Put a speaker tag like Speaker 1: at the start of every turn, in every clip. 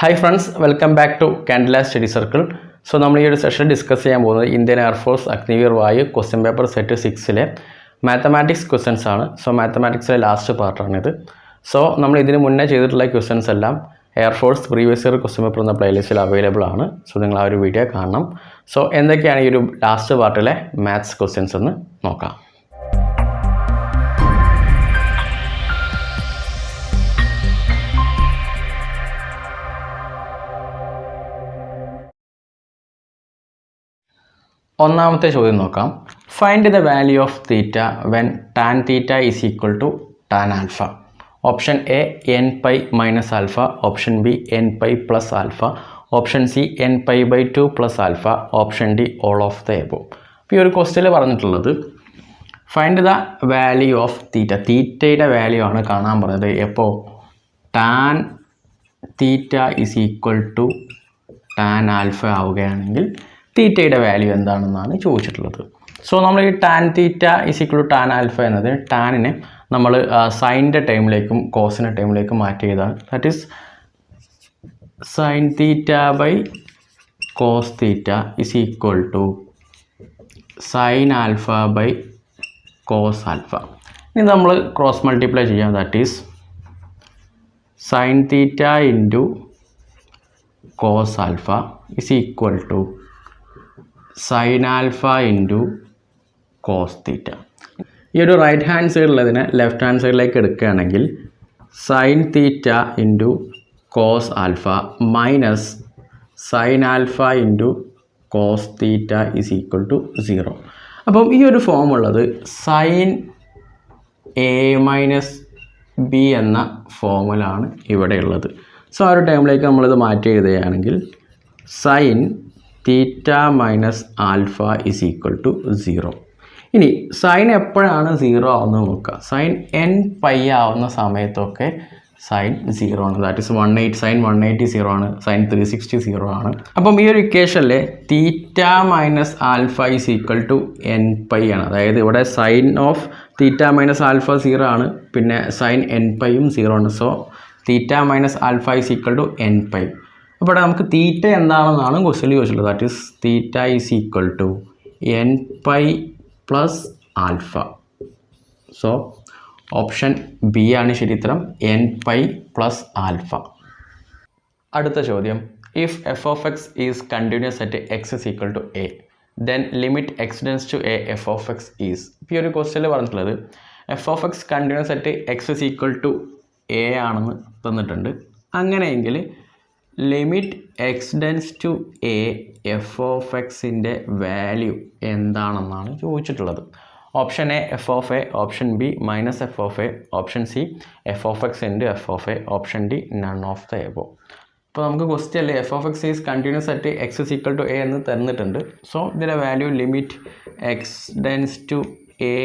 Speaker 1: Hi friends, welcome back to Candela Study Circle. So, we will discuss Indian Air Force Agniveer Vayu question paper set 6 mathematics questions. So, mathematics last part. So, we will questions Air Force previous year question paper playlist available. So, you will video. So, last part maths questions. ഒന്നാമത്തെ ചോദ്യം നോക്കാം. Find the value of theta when tan theta is equal to tan alpha. Option A n pi minus alpha, option B n pi plus alpha, option C n pi by 2 plus alpha, option D all of the above. ഇപ്പോൾ ഈ ഒരു ക്വസ്റ്റ്യനിൽ പറഞ്ഞിട്ടുള്ളത് find the value of theta, തീറ്റയുടെ value ആണ് കാണാൻ പറഞ്ഞത്. എപ്പോൾ tan theta is equal to tan alpha ആവുകയാണെങ്കിൽ തീറ്റയുടെ വാല്യൂ എന്താണെന്നാണ് ചോദിച്ചിട്ടുള്ളത്. സോ നമ്മൾ ഈ tan theta is equal to tan alpha എന്നത് ടാനിനെ നമ്മൾ സൈൻ്റെ ടൈമിലേക്കും കോസിൻ്റെ ടൈമിലേക്കും മാറ്റി ചെയ്താണ്. That is sine theta by cos theta is equal to sine alpha by cos alpha. ഇനി നമ്മൾ ക്രോസ് മൾട്ടിപ്ലൈ ചെയ്യാം. That is sine theta into cos alpha is equal to sine alpha into cos theta. ഈ ഒരു right hand സൈഡിലുള്ളതിനെ left hand സൈഡിലേക്ക് എടുക്കുകയാണെങ്കിൽ sine theta into cos alpha minus sign alpha into cos theta is equal to 0. അപ്പം ഈ ഒരു form ഉള്ളത് sine A minus B എന്ന ഫോമിലാണ് ഇവിടെയുള്ളത്. സോ ആ ഒരു ടൈമിലേക്ക് നമ്മളിത് മാറ്റി എഴുതുകയാണെങ്കിൽ sine theta minus alpha is equal to 0. ഇനി സൈൻ എപ്പോഴാണ് 0 ആവുന്നത് നോക്കുക. സൈൻ എൻ പൈ ആവുന്ന സമയത്തൊക്കെ സൈൻ 0 ആണ്. ദാറ്റ് ഈസ് 180, സൈൻ 180 0 ആണ്, സൈൻ 360 0 ആണ്. അപ്പം ഈ ഒരു ഇക്വേഷനിലെ theta minus alpha is equal to n pi ആണ്. അതായത് ഇവിടെ sine of theta minus alpha 0 ആണ്, പിന്നെ സൈൻ എൻ പൈയും 0 ആണ്. So theta minus alpha is equal to n pi. അപ്പോൾ ഇവിടെ നമുക്ക് തീറ്റ എന്താണെന്നാണ് ക്വസ്റ്റ്യനിൽ ചോദിച്ചിട്ടുള്ളത്. That is theta is equal to n pi plus alpha. So option B ആണ് ശരി ഉത്തരം, എൻ പൈ പ്ലസ് ആൽഫ. അടുത്ത ചോദ്യം, if f of x is continuous at x is equal to a then limit x tends to a f of x is. ഇപ്പോൾ ഈ ഒരു ക്വസ്റ്റ്യനിൽ പറഞ്ഞിട്ടുള്ളത് f of x continuous at x is equal to a ആണെന്ന് തന്നിട്ടുണ്ട്. അങ്ങനെയെങ്കിൽ limit x tends to a f of എക്സിൻ്റെ value എന്താണെന്നാണ് ചോദിച്ചിട്ടുള്ളത്. Option A f of a, option B minus f of a, option C f of x into f of a, option D none of the above. അപ്പോൾ നമുക്ക് question അല്ലേ f of x is continuous at x is equal to a എന്ന് തന്നിട്ടുണ്ട്. So ഇതിൻ്റെ value limit x tends to a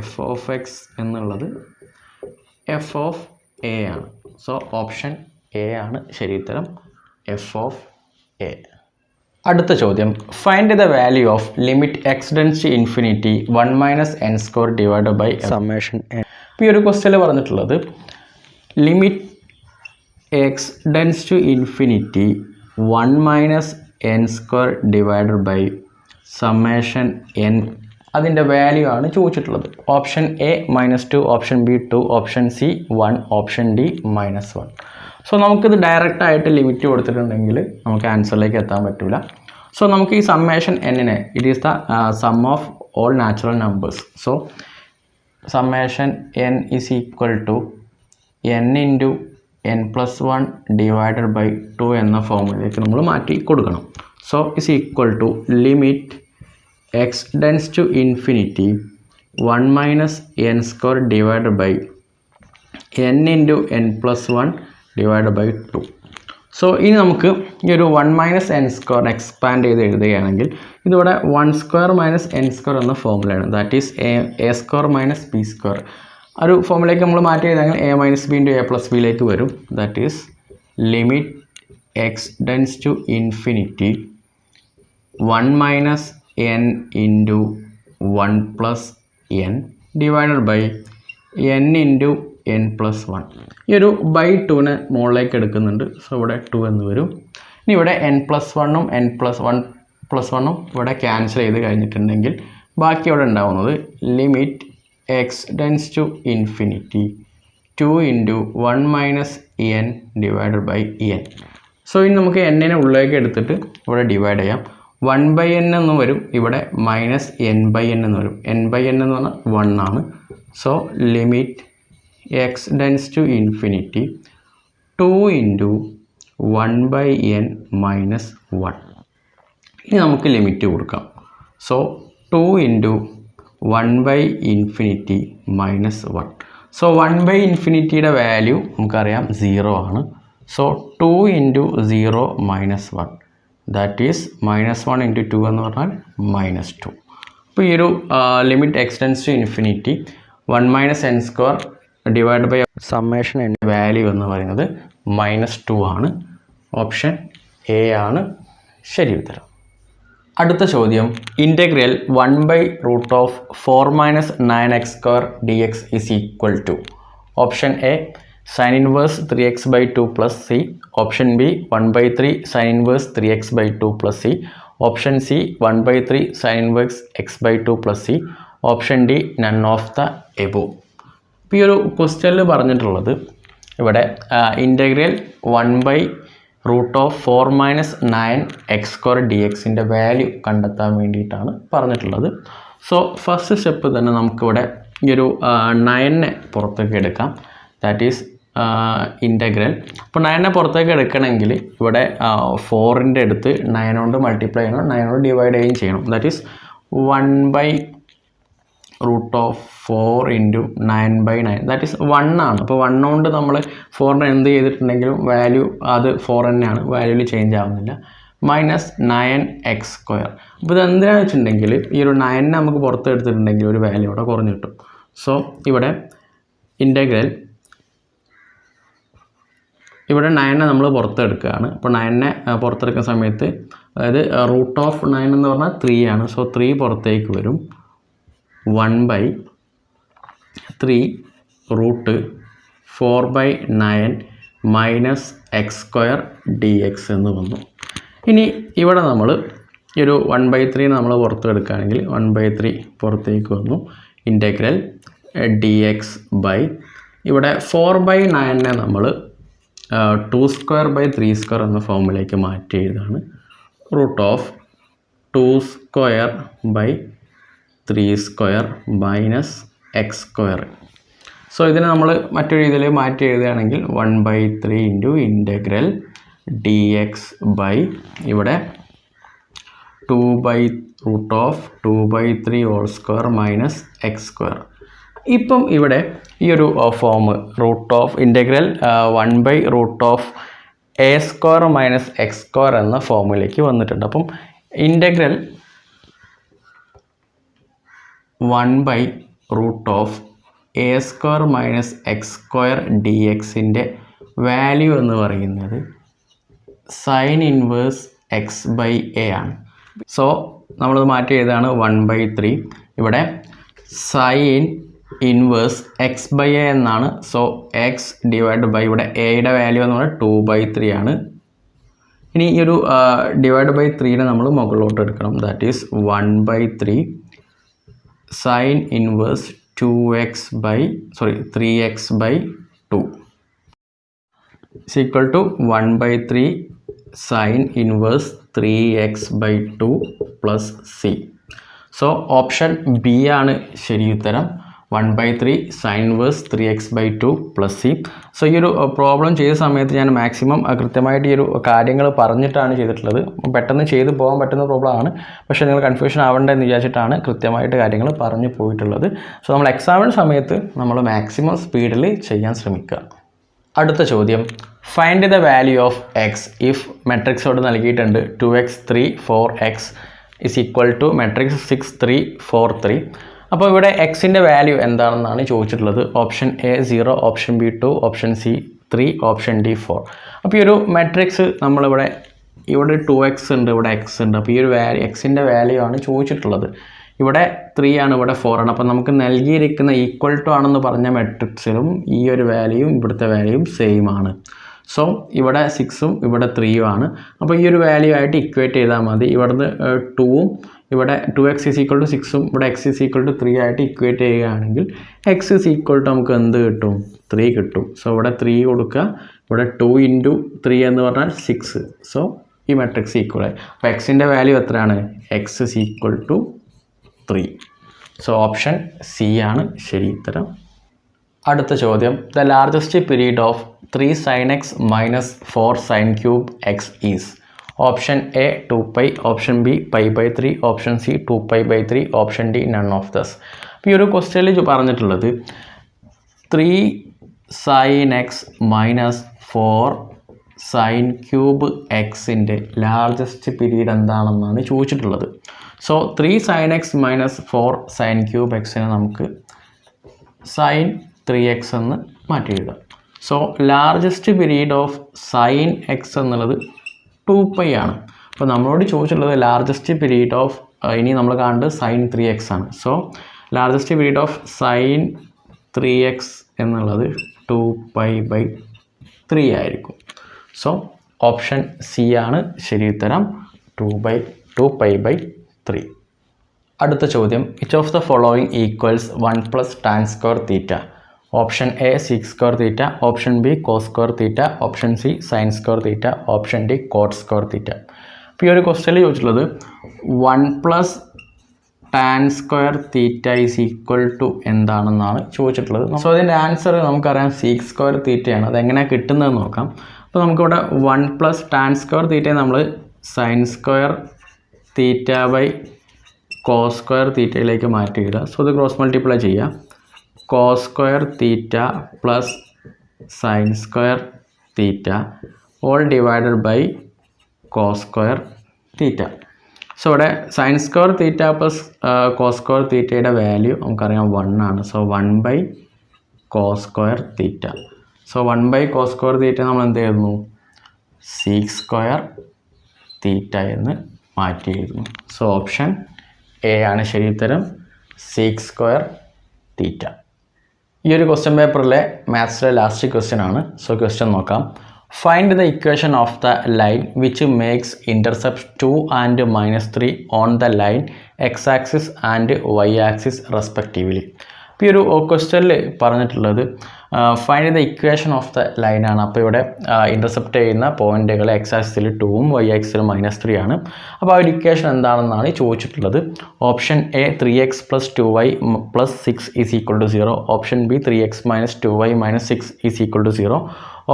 Speaker 1: f of x എന്നുള്ളത് f of a ആണ്. So option A ആണ് ശരി ഉത്തരം, എഫ് ഓഫ് എ. അടുത്ത ചോദ്യം, find the value of limit x tends to infinity 1 minus n square divided by summation n. ഇപ്പോൾ ഈ ഒരു ക്വസ്റ്റ്യനിൽ പറഞ്ഞിട്ടുള്ളത് limit x tends to infinity 1 minus n square divided by summation n, അതിൻ്റെ value ആണ് ചോദിച്ചിട്ടുള്ളത്. Option A -2, option B 2, option C 1, option D -1. So നമുക്കിത് ഡയറക്റ്റായിട്ട് ലിമിറ്റ് കൊടുത്തിട്ടുണ്ടെങ്കിൽ നമുക്ക് ആൻസറിലേക്ക് എത്താൻ പറ്റില്ല. സോ നമുക്ക് ഈ സമ്മേഷൻ എന്നിനെ it is the sum of all natural numbers. So summation n is equal to n into n plus 1 divided by 2 എന്ന ഫോമിലേക്ക് നമ്മൾ മാറ്റി കൊടുക്കണം. So is equal to limit x tends to infinity 1 minus n square divided by n into n plus 1 divide by 2. സോ ഇനി നമുക്ക് ഈ ഒരു 1 മൈനസ് എൻ സ്ക്വയർ എക്സ്പാൻഡ് ചെയ്ത് എഴുതുകയാണെങ്കിൽ ഇതിവിടെ 1 സ്ക്വയർ മൈനസ് എൻ സ്ക്വയർ എന്ന ഫോമുലയാണ്. That is a square minus b square. ആ ഒരു ഫോമിലേക്ക് നമ്മൾ മാറ്റി എഴുതാമെങ്കിൽ a minus b into a plus ബിയിലേക്ക് വരും. That is limit x tends to infinity 1 minus n into 1 plus n divided by n into n+1. ഈ ഒരു ബൈ 2നെ മുകളിലേക്ക് എടുക്കുന്നുണ്ട്. സോ ഇവിടെ 2 എന്ന് വരും. ഇനി ഇവിടെ n+1ഉം n+1+1ഉം ഇവിടെ ക്യാൻസൽ ചെയ്ത് കഴിഞ്ഞിട്ടുണ്ടെങ്കിൽ ബാക്കി ഇവിടെ ഉണ്ടാവുന്നത് limit x tends to infinity 2 × 1 - n divided by n. So ഇനി നമുക്ക് n-നെ ഉള്ളിലേക്ക് എടുത്തിട്ട് ഇവിടെ ഡിവൈഡ് ചെയ്യാം. 1/n എന്ന് വരും, ഇവിടെ -n/n എന്ന് വരും. n/n എന്ന് പറഞ്ഞാൽ 1 ആണ്. So limit x tends to infinity 2 × 1/n - 1. ഇനി നമുക്ക് ലിമിറ്റ് കൊടുക്കാം. സോ 2 × 1/∞ - 1. സോ 1/∞ വാല്യൂ നമുക്കറിയാം 0 ആണ്. സോ 2 × 0 - 1 ദാറ്റ് ഈസ് -1 × 2 എന്ന് പറഞ്ഞാൽ -2. അപ്പോൾ ഈ ഒരു limit x tends to infinity 1 - n² divide by summation n value എന്ന് പറയുന്നത് -2 ആണ്. ഓപ്ഷൻ എ ആണ് ശരി ഉത്തരം. അടുത്ത ചോദ്യം, integral 1/√4 - 9x² dx is equal to option A sin inverse 3x/2 plus c, option B 1/3 sin inverse 3x/2 plus c, option C 1/3 sin inverse x/2 plus c, option D none of the above. ഇപ്പോൾ ഈ ഒരു ക്വസ്റ്റ്യനിൽ പറഞ്ഞിട്ടുള്ളത് ഇവിടെ integral 1/√4 - 9x² dxൻ്റെ value കണ്ടെത്താൻ വേണ്ടിയിട്ടാണ് പറഞ്ഞിട്ടുള്ളത്. So first step തന്നെ നമുക്കിവിടെ ഈ ഒരു 9നെ പുറത്തേക്ക് എടുക്കാം. That is integral. അപ്പോൾ 9നെ പുറത്തേക്ക് എടുക്കണമെങ്കിൽ ഇവിടെ 4ൻ്റെ അടുത്ത് 9 കൊണ്ട് മൾട്ടിപ്ലൈ ചെയ്യണം, 9 കൊണ്ട് ഡിവൈഡ് ചെയ്യുകയും ചെയ്യണം. ദാറ്റ് ഈസ് 1/√4 × 9/9 ദാറ്റ് ഈസ് 1 ആണ്. അപ്പോൾ 1 കൊണ്ട് നമ്മൾ 4നെ എന്ത് ചെയ്തിട്ടുണ്ടെങ്കിലും വാല്യൂ അത് 4 തന്നെയാണ്, വാല്യൂവിൽ ചേഞ്ച് ആവുന്നില്ല. -9x². അപ്പോൾ ഇതെന്തിനാണെന്ന് വെച്ചിട്ടുണ്ടെങ്കിൽ ഈ ഒരു 9നെ നമുക്ക് പുറത്ത് എടുത്തിട്ടുണ്ടെങ്കിൽ ഒരു വാല്യൂ ഇവിടെ കുറഞ്ഞു കിട്ടും. സോ ഇവിടെ ഇൻ്റഗ്രൽ ഇവിടെ 9നെ നമ്മൾ പുറത്തെടുക്കുകയാണ്. അപ്പോൾ 9നെ പുറത്തെടുക്കുന്ന സമയത്ത് അതായത് √9 എന്ന് പറഞ്ഞാൽ 3 ആണ്. സോ 3 പുറത്തേക്ക് വരും. 1/3√4/9 -x² dx എന്ന് വന്നു. ഇനി ഇവിടെ നമ്മൾ ഈ ഒരു 1/3 നമ്മൾ പുറത്തെടുക്കുകയാണെങ്കിൽ 1/3 പുറത്തേക്ക് വന്നു. ഇൻ്റഗ്രൽ dx ബൈ ഇവിടെ 4/9നെ നമ്മൾ 2² / 3² എന്ന ഫോമിലേക്ക് മാറ്റി എഴുതാണ്. √2² / 3² - x². സോ ഇതിനെ നമ്മൾ മറ്റൊരു രീതിയിൽ മാറ്റി എഴുതുകയാണെങ്കിൽ 1/3 × ഇൻ്റഗ്രൽ dx ബൈ ഇവിടെ 2/√2/3² - x². ഇപ്പം ഇവിടെ ഈ ഒരു ഫോം ഇൻ്റഗ്രൽ 1/√A² - x² എന്ന ഫോമിലേക്ക് വന്നിട്ടുണ്ട്. അപ്പം ഇൻ്റഗ്രൽ 1/√A² - x² dxൻ്റെ വാല്യൂ എന്ന് പറയുന്നത് sin inverse x/a ആണ്. സോ നമ്മളത് മാറ്റി എഴുതാണ് 1/3 ഇവിടെ sin ഇൻവേഴ്സ് x/a എന്നാണ്. സോ x ഡിവൈഡ് ബൈ ഇവിടെ എയുടെ വാല്യൂ എന്ന് പറഞ്ഞാൽ 2/3 ആണ്. ഇനി ഈ ഒരു ഡിവൈഡ് ബൈ 3നെ നമ്മൾ മുകളിലോട്ട് എടുക്കണം. That is 1/3 sin inverse 3x/2 is equal to 1/3 sin inverse 3x/2 plus c. So option B ആണ് ശരി ഉത്തരം. 1/3 sin inverse 3x/2 plus c. So ഈ ഒരു പ്രോബ്ലം ചെയ്ത സമയത്ത് ഞാൻ മാക്സിമം കൃത്യമായിട്ട് ഈ ഒരു കാര്യങ്ങൾ പറഞ്ഞിട്ടാണ് ചെയ്തിട്ടുള്ളത്. പെട്ടെന്ന് ചെയ്തു പോകാൻ പറ്റുന്ന പ്രോബ്ലമാണ്, പക്ഷേ നിങ്ങൾ കൺഫ്യൂഷൻ ആവണ്ടെന്ന് വിചാരിച്ചിട്ടാണ് കൃത്യമായിട്ട് കാര്യങ്ങൾ പറഞ്ഞു പോയിട്ടുള്ളത്. സോ നമ്മൾ എക്സാമിന് സമയത്ത് നമ്മൾ മാക്സിമം സ്പീഡിൽ ചെയ്യാൻ ശ്രമിക്കുക. അടുത്ത ചോദ്യം, find the value of x if മെട്രിക്സോട് നൽകിയിട്ടുണ്ട് 2x 3 4x is equal to matrix 6 3 4 3. അപ്പോൾ ഇവിടെ എക്സിൻ്റെ വാല്യൂ എന്താണെന്നാണ് ചോദിച്ചിട്ടുള്ളത്. Option A 0, option B 2, option C 3, option D 4. അപ്പോൾ ഈ ഒരു മെട്രിക്സ് നമ്മളിവിടെ 2x ഉണ്ട്, ഇവിടെ x ഉണ്ട്. അപ്പോൾ ഈ ഒരു എക്സിൻ്റെ വാല്യൂ ആണ് ചോദിച്ചിട്ടുള്ളത്. ഇവിടെ 3 ആണ്, ഇവിടെ 4 ആണ്. അപ്പോൾ നമുക്ക് നൽകിയിരിക്കുന്ന ഈക്വൽ ടു ആണെന്ന് പറഞ്ഞ മെട്രിക്സിലും ഈ ഒരു വാല്യൂയും ഇവിടുത്തെ വാല്യൂയും സെയിം ആണ്. സോ ഇവിടെ 6ഉം ഇവിടെ 3ഉം ആണ്. അപ്പോൾ ഈ ഒരു വാല്യൂ ആയിട്ട് ഇക്വേറ്റ് ചെയ്താൽ മതി. ഇവിടുന്ന് 2ഉം ഇവിടെ 2x = 6ഉം ഇവിടെ x = 3 ആയിട്ട് ഇക്വേറ്റ് ചെയ്യുകയാണെങ്കിൽ x = നമുക്ക് എന്ത് കിട്ടും? 3 കിട്ടും. സോ ഇവിടെ 3 കൊടുക്കുക, ഇവിടെ 2 × 3 എന്ന് പറഞ്ഞാൽ 6. സോ ഈ മെട്രിക്സ് ഈക്വൽ ആയി. അപ്പോൾ എക്സിൻ്റെ വാല്യൂ എത്രയാണ്? x = 3. സോ ഓപ്ഷൻ സി ആണ് ശരി ഉത്തരം. അടുത്ത ചോദ്യം, the largest period of 3 sin x minus 4 sin cube x is. Option A 2π, option B π/3, option C 2π/3, option D none of these. അപ്പോൾ ഈ ഒരു ക്വസ്റ്റ്യനിൽ പറഞ്ഞിട്ടുള്ളത് 3 sin x minus 4 sin cube എക്സിൻ്റെ ലാർജസ്റ്റ് പീരീഡ് എന്താണെന്നാണ് ചോദിച്ചിട്ടുള്ളത്. So 3 sin x minus 4 sin cube എക്സിനെ നമുക്ക് sin 3x എന്ന് മാറ്റി എഴുതാം. So largest period of sine X എന്നുള്ളത് 2π ആണ്. അപ്പോൾ നമ്മളോട് ചോദിച്ചിട്ടുള്ളത് ലാർജസ്റ്റ് പീരീഡ് ഓഫ്, ഇനി നമ്മൾ കാണേണ്ടത് sin 3x ആണ്. So largest period of sin 3x എന്നുള്ളത് 2π/3 ആയിരിക്കും. സോ ഓപ്ഷൻ സി ആണ് ശരി ഉത്തരം, 2π/3. അടുത്ത ചോദ്യം, which of the following equals 1 + tan square θ? Option A sec square θ, option B cos square θ, option C sin square θ, option D cot square θ. അപ്പോൾ ഈ ഒരു ക്വസ്റ്റ്യനിൽ ചോദിച്ചിട്ടുള്ളത് 1 + tan square θ = എന്താണെന്നാണ് ചോദിച്ചിട്ടുള്ളത്. സോ അതിൻ്റെ ആൻസർ നമുക്കറിയാം sec square θ ആണ്. അതെങ്ങനെയാണ് കിട്ടുന്നതെന്ന് നോക്കാം. അപ്പോൾ നമുക്കിവിടെ 1 + tan square θ നമ്മൾ sin square θ/cos square θയിലേക്ക് മാറ്റി എഴുതുക. സോ ഇത് ക്രോസ് മൾട്ടിപ്ലൈ ചെയ്യുക. cos square θ plus sin square θ all divided by cos square θ. So ഇവിടെ sin square θ plus cos square θയുടെ വാല്യൂ നമുക്കറിയാം 1 ആണ്. So 1/cos square θ. So 1/cos square θ നമ്മൾ എന്ത് ചെയ്യുന്നു? sec square θ എന്ന് മാറ്റി എഴുതുന്നു. സോ ഓപ്ഷൻ എ ആണ് ശരി ഉത്തരം, sec square θ. ഈ ഒരു ക്വസ്റ്റ്യൻ പേപ്പറിലെ മാത്സിലെ ലാസ്റ്റ് ക്വസ്റ്റ്യൻ ആണ്. സോ ക്വസ്റ്റ്യൻ നോക്കാം. Find the equation of the line which makes intercept 2 and -3 on the line x axis and y axis respectively. ഇപ്പോൾ ഈ ഒരു ക്വസ്റ്റ്യനിൽ പറഞ്ഞിട്ടുള്ളത് find the equation of the line ആണ്. അപ്പോൾ ഇവിടെ ഇൻ്റർസെപ്റ്റ് ചെയ്യുന്ന പോയിന്റുകൾ എക്സ് ആക്സിസിൽ 2ഉം വൈ ആക്സിസിൽ -3 ആണ്. അപ്പോൾ ആ ഒരു ഇക്വേഷൻ എന്താണെന്നാണ് ചോദിച്ചിട്ടുള്ളത്. Option A 3x + 2y + 6 = 0, option B 3x - 2y - 6 = 0,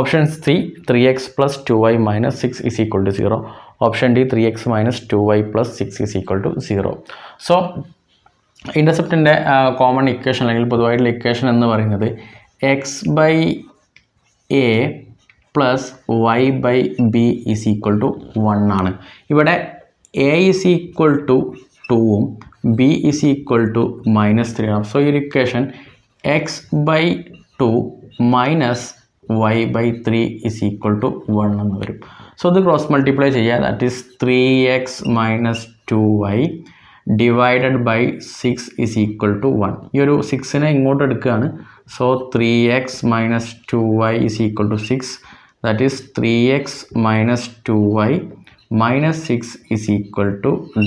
Speaker 1: option C 3x + 2y - 6 = 0, option D 3x - 2y + 6 = 0. So ഇൻ്റർസെപ്റ്റിൻ്റെ കോമൺ ഇക്വേഷൻ അല്ലെങ്കിൽ പൊതുവായിട്ടുള്ള ഇക്വേഷൻ എന്ന് പറയുന്നത് x/a + y/b = 1 ആണ്. ഇവിടെ a = 2ഉം b = -3 ആണ്. സോ ഈ ഒരു ഇക്വേഷൻ x/2 - y/3 = 1 എന്ന് വരും. സോ ഇത് ക്രോസ് മൾട്ടിപ്ലൈ ചെയ്യുക. That is 3x - 2y divided by 6 = 1. ഈ ഒരു 6നെ ഇങ്ങോട്ട് എടുക്കുകയാണ്. So 3x - 2y = 6. That is 3x - 2y - 6 =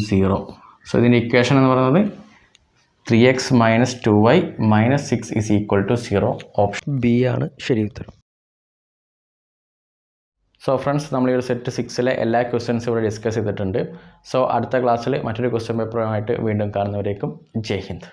Speaker 1: 0. So ഇതിൻ്റെ ഇക്വേഷൻ എന്ന് പറയുന്നത് 3x - 2y - 6 = 0. ഓപ്ഷൻ ബി ആണ് ശരി ഉത്തരം. സോ ഫ്രണ്ട്സ്, നമ്മൾ ഈ ഒരു സെറ്റ് 6ലെ എല്ലാ ക്വസ്റ്റ്യൻസും ഇവിടെ ഡിസ്കസ് ചെയ്തിട്ടുണ്ട്. സോ അടുത്ത ക്ലാസ്സിൽ മറ്റൊരു ക്വസ്റ്റ്യൻ പേപ്പറുമായിട്ട് വീണ്ടും കാണുന്നവരേക്കും ജയ് ഹിന്ദ്.